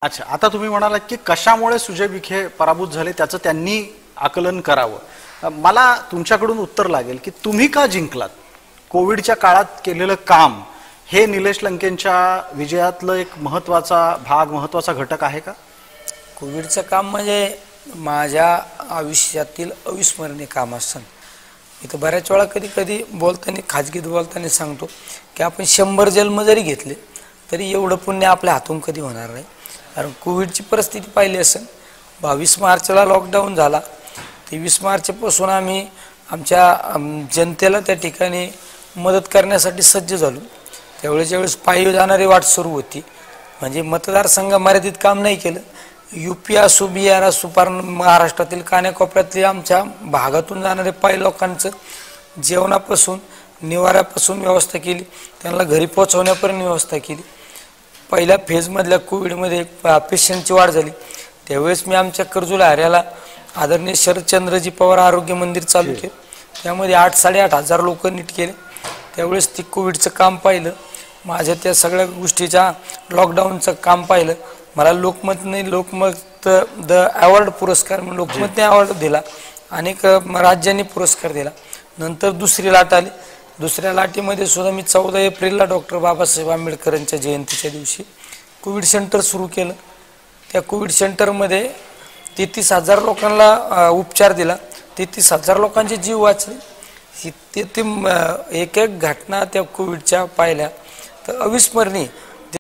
अच्छा, आता तुम्ही म्हणालात की कशामुळे सुजय विखे पराभूत झाले त्याचं त्यांनी आकलन करावं. मला तुमच्याकडून उत्तर लागेल की तुम्ही का जिंकलात. कोविडच्या काळात केलेलं काम हे निलेश लंकेंच्या विजयातलं एक महत्त्वाचा भाग, महत्त्वाचा घटक आहे का? कोविडचं काम म्हणजे माझ्या आयुष्यातील अविस्मरणीय काम असतं. इथं बऱ्याच वेळा कधी कधी बोलताना, खाजगीत बोलताना सांगतो की आपण 100 जन्म जरी घेतले तरी एवढं पुण्य आपल्या हातून कधी होणार नाही. कारण कोविडची परिस्थिती पाहिली असेल, 22 मार्चला लॉकडाऊन झाला. 23 मार्चपासून आम्ही आमच्या जनतेला त्या ठिकाणी मदत करण्यासाठी सज्ज झालो. त्यावेळेस पायी जाणारी वाट सुरू होती. म्हणजे मतदारसंघ मर्यादित काम नाही केलं. UP असो, बिहार असो, पार महाराष्ट्रातील कानाकोपऱ्यातली आमच्या भागातून जाणारे पायी लोकांचं जेवणापासून निवाऱ्यापासून व्यवस्था केली, त्यांना घरी पोहोचवण्यापर्यंत व्यवस्था केली. पहिल्या फेजमधल्या कोविडमध्ये पेशंटची वाढ झाली. त्यावेळेस मी आमच्या कर्जूला हऱ्याला आदरणीय शरदचंद्रजी पवार आरोग्य मंदिर चालू केलं. त्यामध्ये 8-8.5 हजार लोक नीट केले. त्यावेळेस ती कोविडचं काम पाहिलं. माझ्या त्या सगळ्या गोष्टीच्या लॉकडाऊनचं काम पाहिलं. मला लोकमत द अवॉर्ड पुरस्कार म्हणून लोकमतने अवॉर्ड दिला. अनेक राज्यांनी पुरस्कार दिला. नंतर दुसरी लाट आली. दुसऱ्या लाटेमध्ये सुद्धा मी 14 एप्रिलला डॉक्टर बाबासाहेब आंबेडकरांच्या जयंतीच्या दिवशी कोविड सेंटर सुरू केलं. त्या कोविड सेंटरमध्ये 33,000 लोकांना उपचार दिला. 33,000 लोकांचे जीव वाचले. ही एक एक घटना त्या कोविडच्या पाहिल्या तर अविस्मरणीय.